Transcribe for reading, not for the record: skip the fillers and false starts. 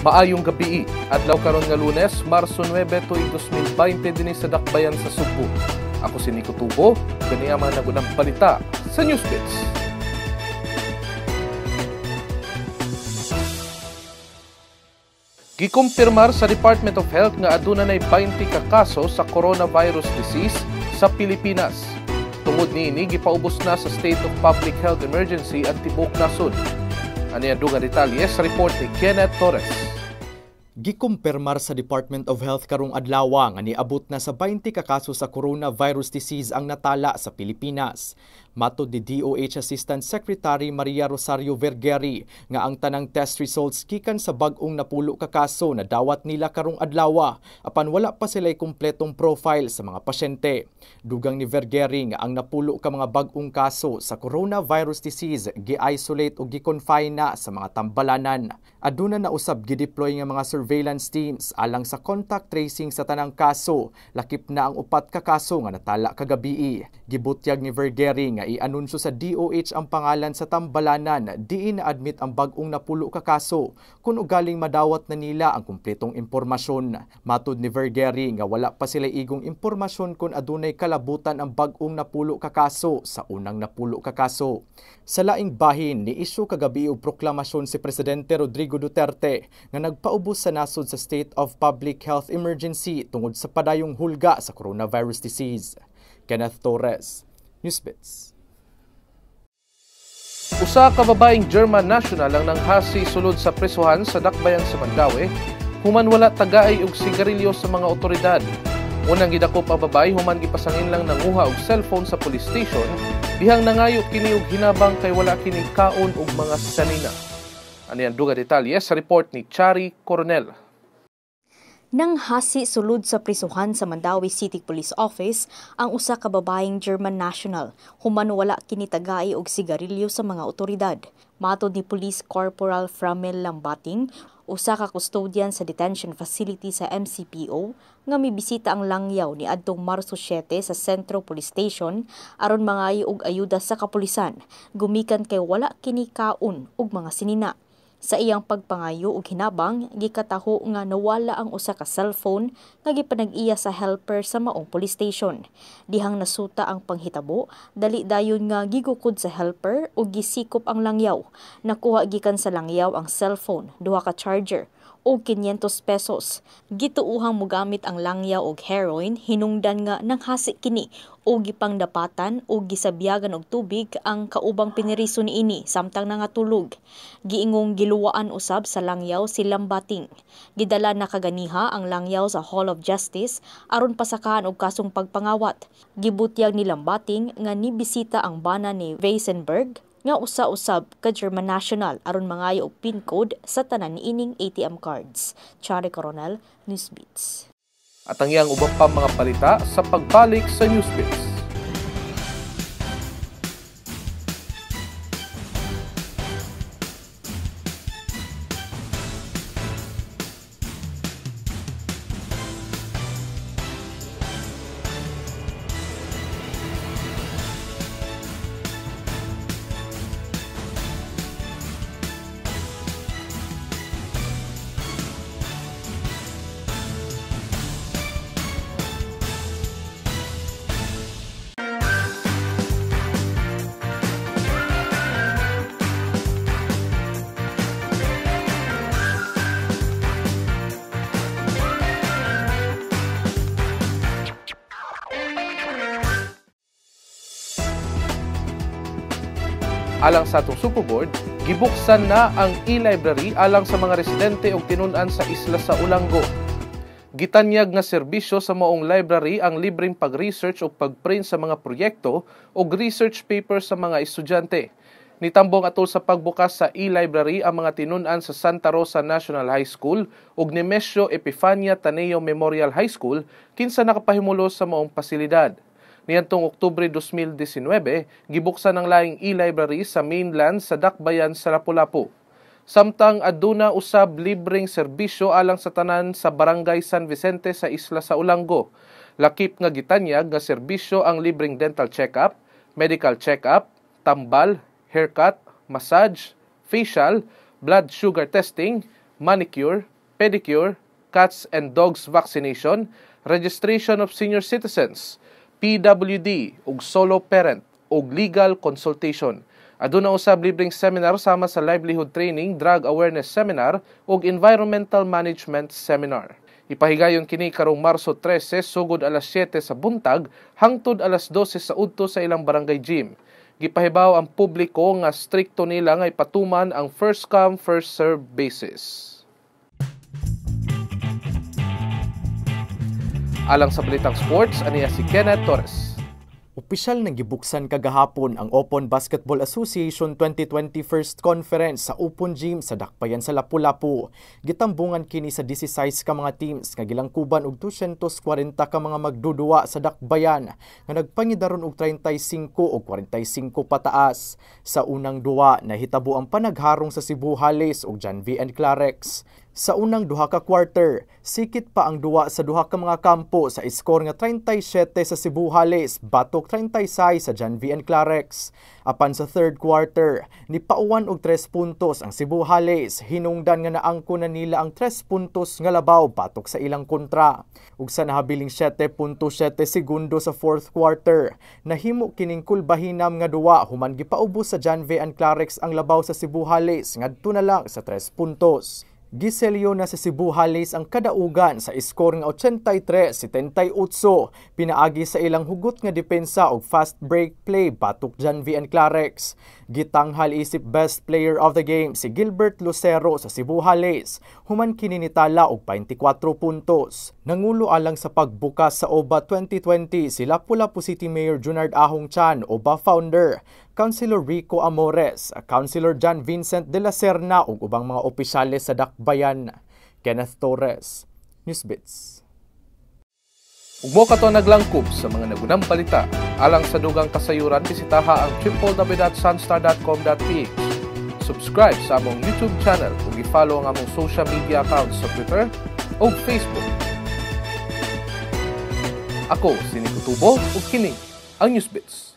Maayong gabi, adlaw karon nga Lunes, Marso 9, tuig 2020 dinhi sa Dakbayan sa Subo. Ako si Nico Tubo, kani ang mga nagunang balita sa Newsbits. Gikumpirmar sa Department of Health nga aduna nay 20 ka kaso sa coronavirus disease sa Pilipinas. Tungod niini gipaubos na sa state of public health emergency ang tibuok nasod. Ani ang dugang detalye sa report ni Kenneth Torres. Gikumpirmar sa Department of Health karong adlaw nga niabot na sa 20 ka kaso sa coronavirus disease ang natala sa Pilipinas. Matod ni DOH Assistant Secretary Maria Rosario Vergeri nga ang tanang test results gikan sa bag-ong napulo ka kaso na dawat nila karong adlaw apan wala pa sila'y kumpletong profile sa mga pasyente. Dugang ni Vergeri nga ang napulo ka mga bag-ong kaso sa coronavirus disease gi-isolate o gi-confine na sa mga tambalanan. Aduna na usab gi-deploy nga mga surveillance teams alang sa contact tracing sa tanang kaso. Lakip na ang upat ka kaso nga natala kagabi. Gibutyag ni Vergeri nga i-anunsyo sa DOH ang pangalan sa tambalanan diin na-admit ang bag-ong napulo ka kaso kung ugaling madawat na nila ang kumpletong impormasyon. Matod ni Vergeri nga wala pa sila igong impormasyon kung adunay kalabutan ang bag-ong napulo ka kaso sa unang napulo ka kaso. Sa laing bahin, ni-issue kagabi og proklamasyon si Presidente Rodrigo Duterte nga nagpaubos sa nasod sa state of public health emergency tungod sa padayong hulga sa coronavirus disease. Kenneth Torres, Newsbits. Usa ka babaeng German national ang nanghasi sulod sa presuhan sa Dakbayan sa Mandaue, human wala tagaay og sigarilyo sa mga otoridad. Unang gidakop ang babae human gipasangin lang nanguha og cellphone sa police station, dihang nangayo kini og hinabang kay wala kini kaon og mga sanina. Ani ang dugang detalye sa report ni Chari Coronel. Nanghasi sulod sa prisuhan sa Mandaue City Police Office ang usa ka babaeng German national human wala kini tagay og sigarilyo sa mga otoridad. Matod ni Police Corporal Framel Lambating, usa ka custodian sa detention facility sa MCPO nga mibisita ang langyaw ni adtong Marso 7 sa Centro Police Station aron mangayo og ayuda sa kapulisan gumikan kay wala kini kaon og mga sinina. Sa iyang pagpangayo og hinabang, gikataho nga nawala ang usa ka cellphone nga gipanag-iya sa helper sa maong police station. Dihang nasuta ang panghitabo, dali dayon nga gigukod sa helper ug gisikop ang langyaw. Nakuha gikan sa langyaw ang cellphone, duha ka charger og 500 pesos. Gituuhang mogamit ang langyaw og heroin, hinungdan nga nanghasi kini o gipangdapatan o gisabyagan og tubig ang kaubang piniriso niini samtang nangatulog. Giingong giluwaan usab sa langyaw si Lambating. Gidala na kaganiha ang langyaw sa Hall of Justice aron pasakahan og kasong pagpangawat. Gibutyag ni Lambating nga nibisita ang bana ni Weisenberg nga usa-usab ka German national aron mangayo og PIN code sa tanan niining ATM cards. Chari Coronel, Newsbeats. At ang iyang ubang pa mga balita sa pagbalik sa Newsbits. Alang sa atong Superboard, gibuksan na ang e-library alang sa mga residente og tinun-an sa isla sa Ulango. Gitanyag nga serbisyo sa maong library ang libreng pag-research o pag-print sa mga proyekto o research paper sa mga estudyante. Nitambong atol sa pagbukas sa e-library ang mga tinun-an sa Santa Rosa National High School ug Nemesio Epifania Taneo Memorial High School kinsa nakapahimulos sa maong pasilidad. Niadtong Oktubre 2019, gibuksan ang laing e-library sa mainland sa Dakbayan sa Lapu-Lapu. Samtang aduna usab libreng serbisyo alang sa tanan sa Barangay San Vicente sa isla sa Ulango. Lakip nga gitanyag nga serbisyo ang libreng dental check-up, medical check-up, tambal, haircut, massage, facial, blood sugar testing, manicure, pedicure, cats and dogs vaccination, registration of senior citizens, PWD ug solo parent ug legal consultation. Aduna usab libreng seminar sama sa livelihood training, drug awareness seminar ug environmental management seminar. Ipahigayon kini karong Marso 13 sugod alas 7 sa buntag hangtod alas 12 sa udto sa ilang barangay gym. Gipahibaw ang publiko nga strikto nila nga ipatuman ang first come first serve basis. Alang sa balitang sports, aniya si Kenneth Torres. Opisyal nang gibuksan kagahapon ang Open Basketball Association 2020 First Conference sa Open Gym sa Dakbayan sa Lapu-Lapu. Gitambungan kini sa 16 ka mga teams nga gilangkuban og 240 ka mga magdudua sa Dakbayan nga nagpangidaron og 35 o 45 pataas. Sa unang duwa nahitabo ang panagharong sa Cebu Hales ug John V. and Clarex. Sa unang duha ka quarter, sikit pa ang duwa sa duha ka mga kampo sa iskor nga 37 sa Cebu Hales, batok 36 sa John V. and Clarex. Apan sa third quarter, nipauwan og 3 puntos ang Cebu Hales, hinungdan nga naangko na nila ang 3 puntos nga labaw batok sa ilang kontra. Ug sa nahabiling 7.7 segundo sa fourth quarter, nahimo kining kulbahinam nga duwa human gipaubos sa John V. and Clarex ang labaw sa Cebu Hales ngadto na lang sa 3 puntos. Giselyo na sa Cebu Hales ang kadaugan sa iskor nga 83-78 pinaagi sa ilang hugot nga depensa og fast break play batok John V. and Clarex. Gitanghal isip best player of the game si Gilbert Lucero sa Cebu Hales, human kini nitala og 24 puntos. Nangulo alang sa pagbukas sa OBA 2020 si Lapu-Lapu City Mayor Junard Ahong Chan, OBA founder, Councilor Rico Amores, Councilor John Vincent de la Serna ug ubang mga opisyales sa Dakbayan. Kenneth Torres, Newsbits. Ug mo kato naglangkob sa mga nagunang balita. Alang sa dugang kasayuran, bisitaha ang www.sunstar.com.ph. Subscribe sa among YouTube channel ug i-follow ang among social media accounts sa Twitter ug Facebook. Ako si Nico Tubo ug kini ang Newsbits.